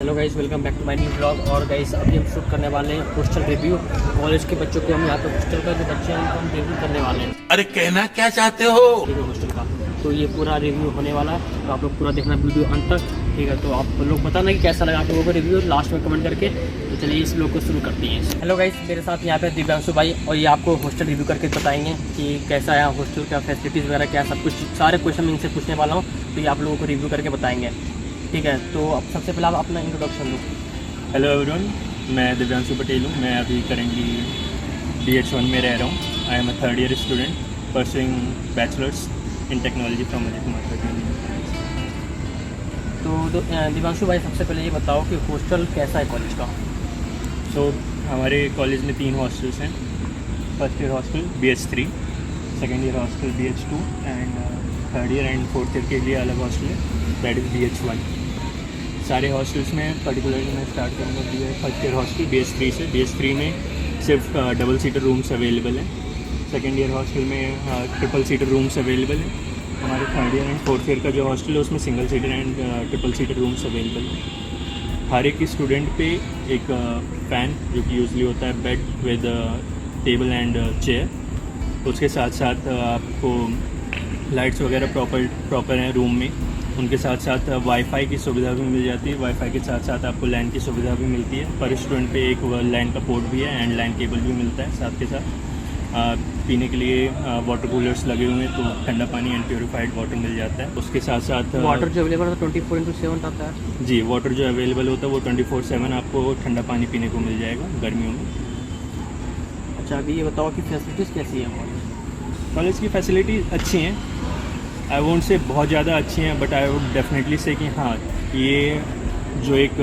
Hello guys, welcome back to my new blog. और guys अभी हम शूट करने वाले हैं हॉस्टल रिव्यू। कॉलेज के बच्चों को हम यहाँ पे हॉस्टल का जो बच्चे हैं उनको हम रिव्यू करने वाले हैं। अरे कहना क्या चाहते हो? ठीक है, हॉस्टल का तो ये पूरा रिव्यू होने वाला है, तो आप लोग पूरा देखना वीडियो अंत तक। ठीक है, तो आप लोग बताना कि कैसा लगा आप लोगों को रिव्यू लास्ट में कमेंट करके। तो चलिए इस ब्लॉग को शुरू करते हैं। हेलो गाइस, मेरे साथ यहाँ पे दिव्यांशु भाई, और ये आपको हॉस्टल रिव्यू करके बताएंगे कि कैसा है हॉस्टल का, फैसिलिटीज़ वगैरह क्या, सब कुछ सारे क्वेश्चन मैं इनसे पूछने वाला हूँ। तो ये आप लोगों को रिव्यू करके बताएंगे। ठीक है, तो अब सबसे पहले आप अपना इंट्रोडक्शन दो। हेलो एवरीवन, मैं दिव्यांशु पटेल हूँ। मैं अभी करेंटली BH1 में रह रहा हूँ। I am a third year student pursuing bachelors in technology from Ajay Kumar. तो दिव्यांशु भाई, सबसे पहले ये बताओ कि हॉस्टल कैसा है कॉलेज का। सो हमारे कॉलेज में 3 हॉस्टल्स हैं। First year hostel BH3, second year hostel BH2 and third year and fourth year के लिए अलग हॉस्टल है, दैट इज़ BH1। सारे हॉस्टल्स में पर्टिकुलरली मैं स्टार्ट करूँगा फर्स्ट ईयर हॉस्टल BH3 से। BH3 में सिर्फ डबल सीटर रूम्स अवेलेबल हैं। सेकेंड ईयर हॉस्टल में ट्रिपल सीटर रूम्स अवेलेबल हैं। हमारे third year and fourth year का जो हॉस्टल है उसमें single seater and triple seater rooms available हैं। हर एक स्टूडेंट पे एक फ़ैन, जो कि यूजली होता है bed with table and chair. उसके साथ साथ आपको लाइट्स वगैरह प्रॉपर हैं रूम में। उनके साथ साथ वाईफाई की सुविधा भी मिल जाती है। वाईफाई के साथ साथ आपको लैन की सुविधा भी मिलती है। पर स्टूडेंट पे एक लैन का पोर्ट भी है एंड लैन केबल भी मिलता है। साथ के साथ पीने के लिए वाटर कूलर्स लगे हुए हैं, तो ठंडा पानी एंड प्योरीफाइड वाटर मिल जाता है। उसके साथ साथ वाटर जो अवेलेबल है 24/7 आता है। जी, वाटर जो अवेलेबल होता है वो 24/7 आपको ठंडा पानी पीने को मिल जाएगा गर्मियों में। अच्छा, अभी ये बताओ कि फैसिलिटीज़ कैसी है कॉलेज की फैसिलिटी अच्छी हैं। आई वोंट से बहुत ज़्यादा अच्छी हैं, बट आई वुड डेफिनेटली से कि हाँ, ये जो एक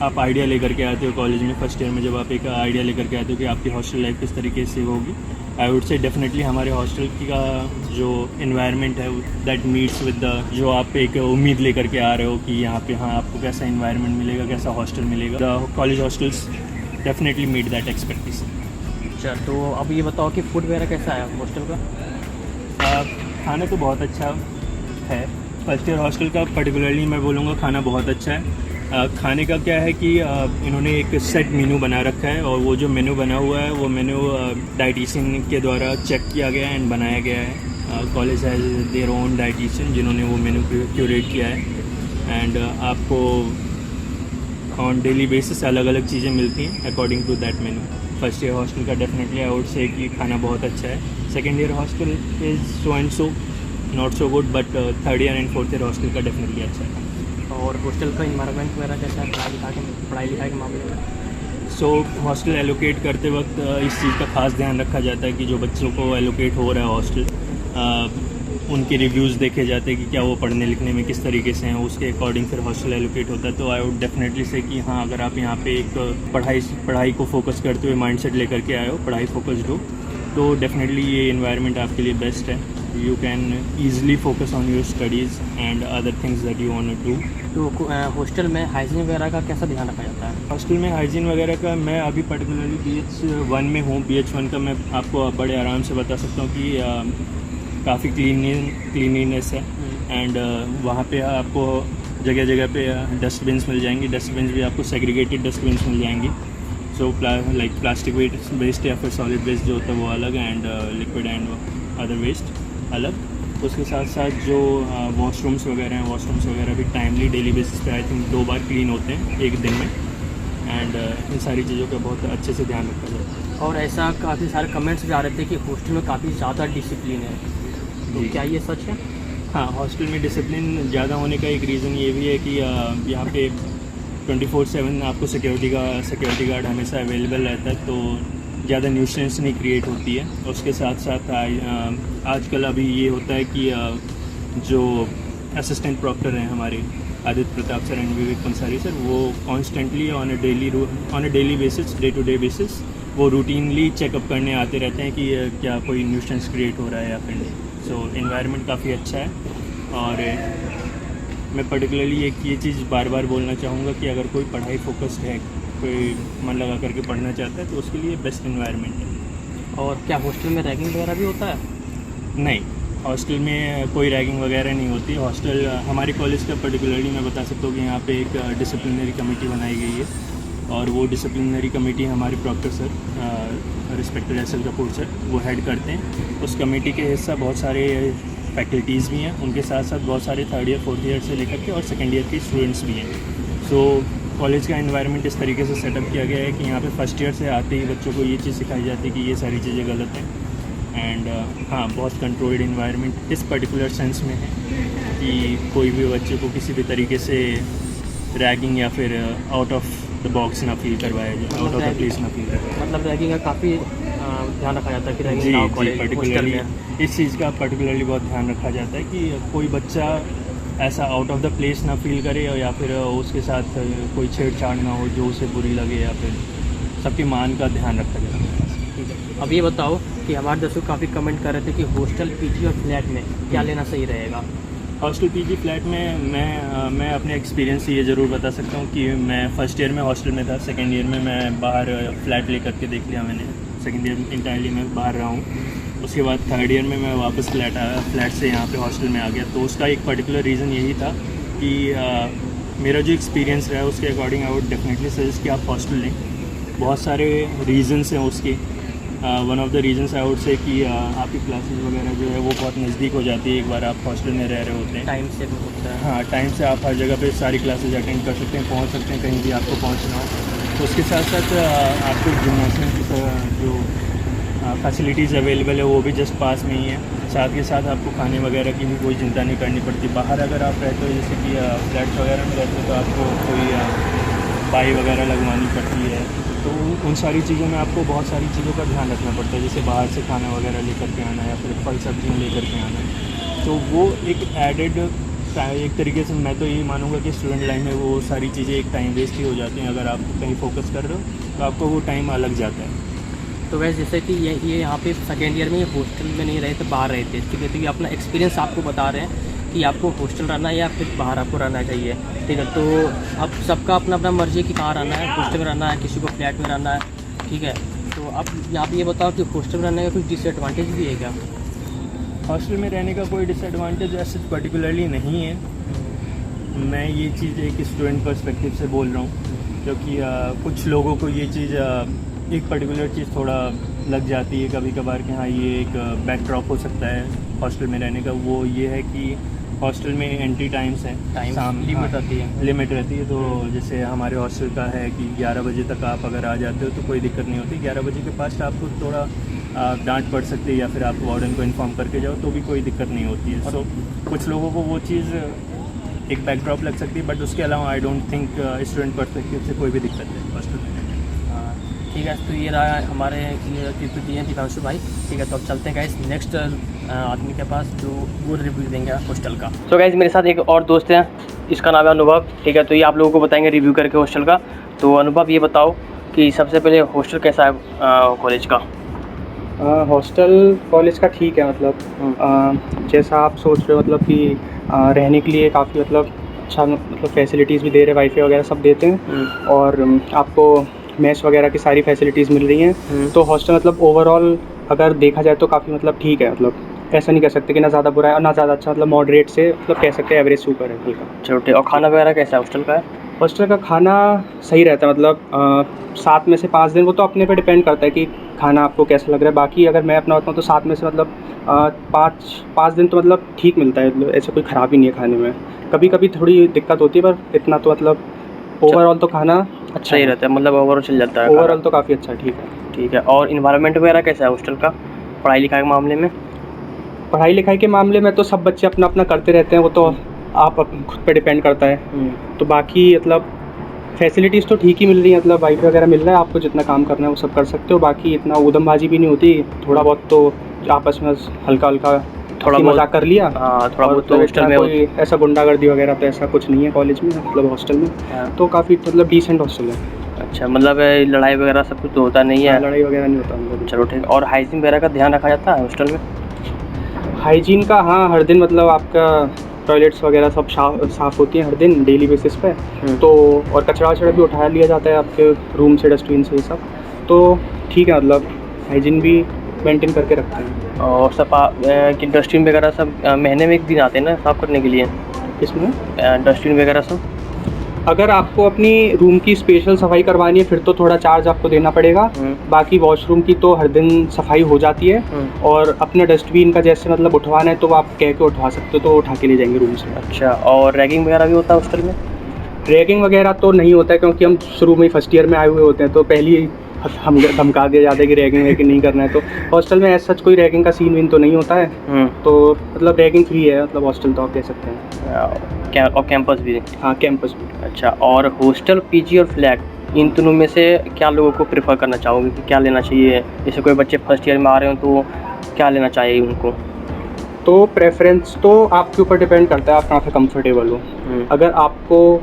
आप आइडिया लेकर के आते हो कॉलेज में फर्स्ट ईयर में, जब आप एक आइडिया लेकर के आते हो कि आपकी हॉस्टल लाइफ किस तरीके से होगी, आई वुड से डेफिनेटली हमारे हॉस्टल का जो इन्वायरमेंट है दैट मीट्स विद द, जो आप एक उम्मीद लेकर के आ रहे हो कि यहाँ पे हाँ आपको कैसा इन्वायरमेंट मिलेगा, कैसा हॉस्टल मिलेगा। The college hostels definitely meet that expectation. अच्छा, तो अब ये बताओ कि फूड वगैरह कैसा है हॉस्टल का। खाना तो बहुत अच्छा है। फर्स्ट ईयर हॉस्टल का पर्टिकुलरली मैं बोलूँगा खाना बहुत अच्छा है। खाने का क्या है कि इन्होंने एक सेट मेनू बना रखा है, और वो जो मेनू बना हुआ है वो मेनू डाइटिशियन के द्वारा चेक किया गया है एंड बनाया गया है। College has their own dietitian जिन्होंने वो मेनू क्यूरेट किया है। एंड आपको ऑन डेली बेसिस अलग अलग चीज़ें मिलती हैं according to that menu. First year hostel का डेफिनेटली आई वुड से कि खाना बहुत अच्छा है। Second year hostel is so and so, not so good, but third year and fourth year hostel का डेफिनेटली अच्छा है। और हॉस्टल का इन्वायरमेंट वगैरह कैसा है पढ़ाई लिखाई के मामले में। सो हॉस्टल एलोकेट करते वक्त इस चीज़ का खास ध्यान रखा जाता है कि जो बच्चों को एलोकेट हो रहा है हॉस्टल, उनके रिव्यूज़ देखे जाते हैं कि क्या वो पढ़ने लिखने में किस तरीके से हैं, उसके अकॉर्डिंग फिर हॉस्टल एलोकेट होता है। तो आई वुड डेफिनेटली से कि हाँ, अगर आप यहाँ पे एक पढ़ाई को फोकस करते हुए माइंडसेट लेकर के आए हो, पढ़ाई फोकस्ड हो, तो डेफिनेटली ये इन्वायरमेंट आपके लिए बेस्ट है। You can easily focus on your studies and other things that you want to do. तो हॉस्टल में हाइजीन वगैरह का कैसा ध्यान रखा जाता है। हॉस्टल में हाइजीन वगैरह का मैं अभी पर्टिकुलरली BH1 में हूँ। BH1 का मैं आपको बड़े आराम से बता सकता हूँ कि काफ़ी क्लीनिनेस है। एंड वहाँ पे आपको जगह जगह पे डस्टबिन्स मिल जाएंगी। डस्टबिन्स भी आपको सेग्रीगेटेड डस्टबिन्स मिल जाएंगी। सो लाइक प्लास्टिक वेस्ट या फिर सॉलिड वेस्ट जो होता है वो अलग, and liquid and other waste अलग। उसके साथ साथ जो वॉशरूम्स वगैरह हैं, वॉशरूम्स वगैरह भी टाइमली डेली बेसिस पे आई थिंक 2 बार क्लीन होते हैं एक दिन में। एंड इन सारी चीज़ों का बहुत अच्छे से ध्यान रखा जाता है। और ऐसा काफ़ी सारे कमेंट्स भी आ रहे थे कि हॉस्टल में काफ़ी ज़्यादा डिसिप्लिन है, तो क्या ये सच है। हाँ, हॉस्टल में डिसिप्लिन ज़्यादा होने का एक रीज़न ये भी है कि यहाँ पे 24/7 आपको सिक्योरिटी गार्ड हमेशा अवेलेबल रहता है, तो ज़्यादा न्यूसेंस नहीं क्रिएट होती है। उसके साथ साथ आजकल अभी ये होता है कि जो असिस्टेंट प्रॉक्टर हैं हमारे Aditya Pratap sir and Vivek Pansari sir, वो constantly on a daily basis, day to day basis वो रूटीनली चेकअप करने आते रहते हैं कि क्या कोई न्यूसेंस क्रिएट हो रहा है या फिर नहीं। सो इन्वायरमेंट काफ़ी अच्छा है। और मैं पर्टिकुलरली ये चीज़ बार बार बोलना चाहूँगा कि अगर कोई पढ़ाई फोकस्ड है, कोई मन लगा करके पढ़ना चाहता है, तो उसके लिए बेस्ट इन्वायरमेंट है। और क्या हॉस्टल में रैगिंग वगैरह भी होता है। नहीं, हॉस्टल में कोई रैगिंग वगैरह नहीं होती। हॉस्टल हमारे कॉलेज का पर्टिकुलरली मैं बता सकता हूँ कि यहाँ पे एक डिसिप्लिनरी कमेटी बनाई गई है, और वो डिसिप्लिनरी कमेटी हमारे proctor sir, respected S L Kapoor sir, वो हेड करते हैं। उस कमेटी के हिस्सा बहुत सारे फैकल्टीज़ भी हैं, उनके साथ साथ बहुत सारे थर्ड ईयर फोर्थ ईयर से लेकर के और सेकेंड ईयर के स्टूडेंट्स भी हैं। सो कॉलेज का एनवायरनमेंट इस तरीके से सेटअप किया गया है कि यहाँ पे फर्स्ट ईयर से आते ही बच्चों को ये चीज़ सिखाई जाती है कि ये सारी चीज़ें गलत हैं। एंड हाँ, बहुत कंट्रोल्ड इन्वायरमेंट इस पर्टिकुलर सेंस में है कि कोई भी बच्चे को किसी भी तरीके से रैगिंग या फिर आउट ऑफ द बॉक्स ना फील करवाया जाए, आउट ऑफ द प्लेस ना फील करवाया जाए। मतलब रैगिंग का काफ़ी ध्यान रखा जाता है कि रैगिंग जी ना हो जी, कॉलेज हॉस्टल पर्टिकुलरली में। इस चीज़ का पर्टिकुलरली बहुत ध्यान रखा जाता है कि कोई बच्चा ऐसा आउट ऑफ द प्लेस ना फील करे, या फिर उसके साथ कोई छेड़छाड़ ना हो जो उसे बुरी लगे, या फिर सबकी मान का ध्यान रखा जाता है। ठीक है, अब ये बताओ कि हमारे दोस्तों काफ़ी कमेंट कर रहे थे कि हॉस्टल, पीजी और फ्लैट में क्या लेना सही रहेगा। हॉस्टल पीजी फ्लैट में मैं अपने एक्सपीरियंस से ये ज़रूर बता सकता हूँ कि मैं फ़र्स्ट ईयर में हॉस्टल में था, सेकंड ईयर में मैं बाहर फ्लैट ले करके देख लिया मैंने, सेकंड ईयर में इंटायरली मैं बाहर रहा हूँ। उसके बाद थर्ड ईयर में मैं वापस फ्लैट से यहाँ पे हॉस्टल में आ गया। तो उसका एक पर्टिकुलर रीज़न यही था कि मेरा जो एक्सपीरियंस रहा है उसके according I would definitely suggest कि आप हॉस्टल लें। बहुत सारे रीज़न्स हैं उसके। One of the reasons I would say कि आपकी क्लासेस वगैरह जो है वो बहुत नज़दीक हो जाती है एक बार आप हॉस्टल में रह रहे होते हैं। टाइम से भी होता है। हाँ, टाइम से आप हर जगह पे सारी क्लासेस अटेंड कर सकते हैं, पहुंच सकते हैं कहीं भी आपको पहुंचना हो। तो उसके साथ साथ आपको जिम्नाजियम की जो फैसिलिटीज़ अवेलेबल है वो भी जस्ट पास में ही है। साथ के साथ आपको खाने वगैरह की भी कोई चिंता नहीं करनी पड़ती। बाहर अगर आप रहते हो, जैसे कि फ्लैट्स वगैरह में रहते हो, तो आपको कोई बाई वगैरह लगवानी पड़ती है। तो उन सारी चीज़ों में आपको बहुत सारी चीज़ों का ध्यान रखना पड़ता है, जैसे बाहर से खाना वगैरह लेकर के आना या फिर फल सब्जियाँ लेकर के आना। तो वो एक एडेड एक तरीके से मैं तो यही मानूंगा कि स्टूडेंट लाइफ में वो सारी चीज़ें एक टाइम वेस्ट ही हो जाती हैं। अगर आप कहीं फोकस कर रहे हो तो आपको वो टाइम अलग जाता है। तो वैसे जैसे कि ये यहाँ पे सेकेंड ईयर में ये हॉस्टल में नहीं रहे थे, बाहर रहे थे, ठीक है। तो ये अपना एक्सपीरियंस आपको बता रहे हैं कि आपको हॉस्टल रहना है या फिर बाहर आपको रहना चाहिए, ठीक है। तो अब सबका अपना अपना मर्जी है कि कहाँ रहना है, हॉस्टल में रहना है, किसी को फ्लैट में रहना है, ठीक है। तो अब यहाँ पे ये बताओ कि हॉस्टल में रहने का कुछ डिसएडवांटेज भी है क्या। हॉस्टल में रहने का कोई डिसएडवांटेज ऐसे पर्टिकुलरली नहीं है। मैं ये चीज़ एक स्टूडेंट पर्सपेक्टिव से बोल रहा हूँ, क्योंकि कुछ लोगों को ये चीज़ एक पर्टिकुलर चीज़ थोड़ा लग जाती है कभी कभार कि हाँ ये एक बैकड्रॉप हो सकता है हॉस्टल में रहने का। वो ये है कि हॉस्टल में एंट्री टाइम्स हैं, टाइम लिमिट रहती है, लिमिट रहती है। तो जैसे हमारे हॉस्टल का है कि 11 बजे तक आप अगर आ जाते हो तो कोई दिक्कत नहीं होती। 11 बजे के पास आपको थोड़ा डांट पड़ सकती है या फिर आप वार्डन को इन्फॉर्म करके जाओ तो भी कोई दिक्कत नहीं होती है। सो कुछ लोगों को वो चीज़ एक बैकड्रॉप लग सकती है, बट उसके अलावा I don't think student perspective से कोई भी दिक्कत है हॉस्टल में। ठीक है। तो ये रहा हमारे पीपीटी हैं दिव्यांशु भाई, ठीक है। तो अब चलते हैं गाइस नेक्स्ट आदमी के पास जो वो रिव्यू देंगे हॉस्टल का। तो गाइस मेरे साथ एक और दोस्त हैं, इसका नाम है अनुभव, ठीक है। तो ये आप लोगों को बताएंगे रिव्यू करके हॉस्टल का। तो अनुभव ये बताओ कि सबसे पहले हॉस्टल कैसा है कॉलेज का। हॉस्टल कॉलेज का ठीक है, मतलब जैसा आप सोच रहे हो, मतलब कि रहने के लिए काफ़ी मतलब अच्छा, मतलब फैसिलिटीज़ भी दे रहे, वाईफाई वगैरह सब देते हैं, और आपको मेस वगैरह की सारी फैसिलिटीज़ मिल रही हैं। तो हॉस्टल मतलब ओवरऑल अगर देखा जाए तो काफ़ी मतलब ठीक है। मतलब ऐसा नहीं कह सकते कि ना ज़्यादा बुरा है और ना ज़्यादा अच्छा, मतलब मॉडरेट से मतलब कह सकते हैं एवरेज सुपर है हल्का। चलो ठीक। और खाना वगैरह कैसा है हॉस्टल का। हॉस्टल का खाना सही रहता है, मतलब 7 में से 5 दिन, वो तो अपने पे डिपेंड करता है कि खाना आपको कैसा लग रहा है। बाकी अगर मैं अपना बताऊँ तो 7 में से मतलब 5 दिन तो मतलब ठीक मिलता है, मतलब ऐसा कोई ख़राबी नहीं है खाने में। कभी कभी थोड़ी दिक्कत होती है, पर इतना तो मतलब ओवरऑल तो खाना अच्छा ही रहता है, मतलब ओवरऑल चल जाता है। ओवरऑल तो काफ़ी अच्छा है, ठीक है। ठीक है। और इन्वायरमेंट वगैरह कैसा है हॉस्टल का, पढ़ाई लिखाई के मामले में। पढ़ाई लिखाई के मामले में तो सब बच्चे अपना अपना करते रहते हैं, वो तो आप खुद पे डिपेंड करता है। तो बाकी मतलब फैसिलिटीज़ तो ठीक ही मिल रही है, मतलब वाईफाई वगैरह मिल रहा है, आपको जितना काम करना है वो सब कर सकते हो। बाकी इतना ऊधमबाजी भी नहीं होती, थोड़ा बहुत तो आपस में हल्का हल्का थोड़ा मजाक कर लिया। हाँ, थोड़ा बहुत तो हॉस्टल में कोई ऐसा गुंडागर्दी वगैरह तो ऐसा कुछ नहीं है कॉलेज में, मतलब हॉस्टल में। तो काफ़ी मतलब डिसेंट हॉस्टल है। अच्छा, मतलब लड़ाई वगैरह सब कुछ तो होता नहीं है। लड़ाई वगैरह नहीं होता मतलब। चलो ठीक। और हाइजीन वगैरह का ध्यान रखा जाता है हॉस्टल में। हाइजीन का हाँ, हर दिन मतलब आपका टॉयलेट्स वगैरह सब साफ़ होती हैं हर दिन डेली बेसिस पे। तो और कचरा वचड़ा भी उठा लिया जाता है आपके रूम से, डस्टबिन से, ये सब तो ठीक है। मतलब हाइजीन भी मेंटेन करके रखते हैं। और सफा कि डस्टबिन वगैरह सब महीने में एक दिन आते हैं ना साफ़ करने के लिए, इसमें डस्टबिन वगैरह सब? अगर आपको अपनी रूम की स्पेशल सफाई करवानी है फिर तो थोड़ा चार्ज आपको देना पड़ेगा। बाकी वॉशरूम की तो हर दिन सफाई हो जाती है। और अपने डस्टबिन का जैसे मतलब उठवाना है तो आप कह के उठवा सकते हो, तो उठा के ले जाएंगे रूम से। अच्छा, और रैगिंग वगैरह भी होता है हॉस्टल में? रैगिंग वगैरह तो नहीं होता है क्योंकि हम शुरू में ही फर्स्ट ईयर में आए हुए होते हैं, तो पहले ही हम धमका दिया जाता है कि रैगिंग वैगिंग नहीं करना है। तो हॉस्टल में ऐसा कोई रैगिंग का सीन वीन तो नहीं होता है। तो मतलब रैगिंग फ्री है मतलब हॉस्टल, तो आप कह सकते हैं। और कैंपस भी? हाँ, कैंपस भी। अच्छा, और हॉस्टल, पीजी और फ्लैट, इन तीनों में से क्या लोगों को प्रेफर करना चाहोगे कि क्या लेना चाहिए? जैसे कोई बच्चे फर्स्ट ईयर में आ रहे हो तो क्या लेना चाहिए उनको? तो प्रेफरेंस तो आपके ऊपर डिपेंड करता है आप कहाँ पे कंफर्टेबल हो। अगर आपको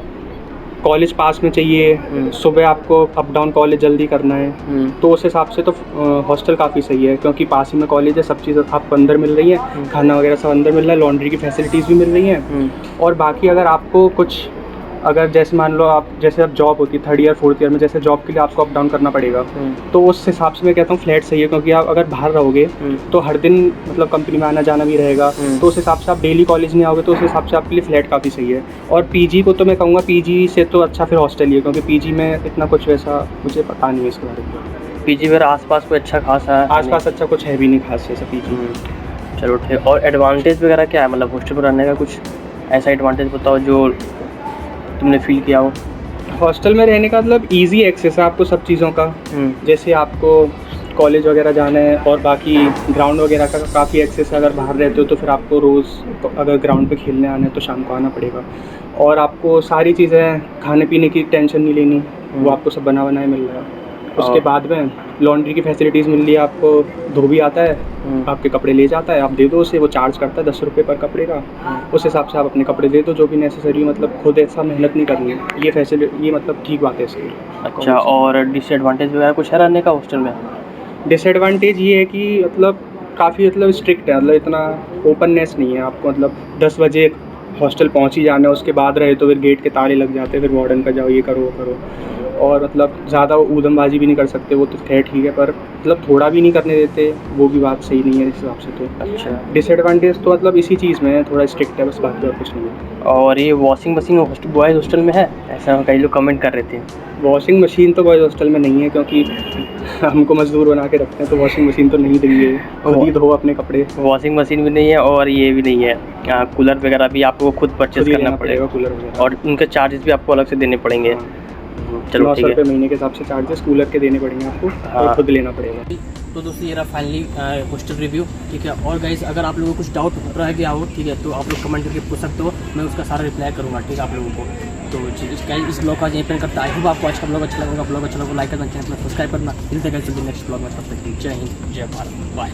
कॉलेज पास में चाहिए, सुबह आपको अप डाउन कॉलेज जल्दी करना है, तो उस हिसाब से तो हॉस्टल काफ़ी सही है क्योंकि पास ही में कॉलेज है, सब चीज़ आपको अंदर मिल रही है, खाना वगैरह सब अंदर मिल रहा है, लॉन्ड्री की फैसिलिटीज़ भी मिल रही हैं। और बाकी अगर आपको कुछ, अगर जैसे मान लो आप जैसे अब जॉब होती है 3rd ईयर 4th ईयर में, जैसे जॉब के लिए आपको अप डाउन करना पड़ेगा, तो उस हिसाब से मैं कहता हूँ फ्लैट सही है क्योंकि आप अगर बाहर रहोगे तो हर दिन मतलब कंपनी में आना जाना भी रहेगा, तो उस हिसाब से आप डेली कॉलेज नहीं आओगे, तो उस हिसाब से आपके लिए फ्लैट काफ़ी सही है। और पीजी को तो मैं कहूँगा पीजी से तो अच्छा फिर हॉस्टल ही है क्योंकि पीजी में इतना कुछ वैसा मुझे पता नहीं है इसके बारे में। पीजी में आसपास कोई अच्छा खासा? आसपास अच्छा कुछ है भी नहीं खास जैसा पीजी। चलो ठीक। और एडवांटेज वगैरह क्या है, मतलब हॉस्टल पर रहने का कुछ ऐसा एडवांटेज बताओ जो तुमने फील किया हो? हॉस्टल में रहने का मतलब इजी एक्सेस है आपको सब चीज़ों का। जैसे आपको कॉलेज वगैरह जाना है और बाकी ग्राउंड वगैरह का काफ़ी एक्सेस है। अगर बाहर रहते हो तो फिर आपको रोज़ अगर ग्राउंड पे खेलने आना है तो शाम को आना पड़ेगा। और आपको सारी चीज़ें खाने पीने की टेंशन नहीं लेनी, वो आपको सब बना बनाए मिल रहा है। उसके बाद में लॉन्ड्री की फैसिलिटीज़ मिल रही है, आपको धोबी आता है, आपके कपड़े ले जाता है, आप दे दो उसे, वो चार्ज करता है 10 रुपये पर कपड़े का। उस हिसाब से आप अपने कपड़े दे दो जो भी नेसेसरी, मतलब खुद ऐसा मेहनत नहीं करनी है। ये फैसिलिटी, ये मतलब ठीक बात है इसकी। अच्छा, और डिसएडवांटेज वगैरह कुछ है रहने का हॉस्टल में? डिसएडवांटेज ये है कि मतलब काफ़ी मतलब स्ट्रिक्ट है, मतलब इतना ओपननेस नहीं है आपको। मतलब 10 बजे हॉस्टल पहुंच ही जाना है, उसके बाद रहे तो फिर गेट के ताले लग जाते हैं, फिर वार्डन का जाओ ये करो वो करो। और मतलब ज़्यादा ऊधमबाजी भी नहीं कर सकते, वो तो खैर ठीक है, पर मतलब थोड़ा भी नहीं करने देते, वो भी बात सही नहीं है इस हिसाब से। तो अच्छा, डिसएडवांटेज तो मतलब इसी चीज़ में है, थोड़ा स्ट्रिक्ट है बस, बाकी और कुछ नहीं है। और ये washing machine hostel, boys hostel में है ऐसा? कई लोग कमेंट कर रहे थे। वॉशिंग मशीन तो बॉयज़ हॉस्टल में नहीं है क्योंकि हमको मजदूर बना के रखते हैं, तो वॉशिंग मशीन तो नहीं देंगे, खुद ही धो अपने कपड़े। वॉशिंग मशीन भी नहीं है और ये भी नहीं है, कूलर वगैरह भी आपको खुद परचेज करना पड़ेगा, कूलर वगैरह, और उनके चार्जेस भी आपको अलग से देने पड़ेंगे। चलो 900 ठीक है, रुपये महीने के हिसाब से चार्जेस कूलर के देने पड़ेंगे आपको, और खुद लेना पड़ेगा। तो दोस्तों ये रहा फाइनली हॉस्टल रिव्यू, ठीक है। और गाइस अगर आप लोगों को कुछ डाउट रह गया हो, ठीक है, तो आप लोग कमेंट करके पूछ सकते हो, मैं उसका सारा रिप्लाई करूँगा, ठीक है आप लोगों को। तो इस ब्लॉग का यहीं पर करता है। आई होप आपको आज का ब्लॉग अच्छा लगेगा। ब्लॉग अच्छा लगा लाइक करना, चैनल को सब्सक्राइब करना। मिलते हैं नेक्स्ट ब्लॉग में, तब तक जय हिंद, जय भारत, बाय।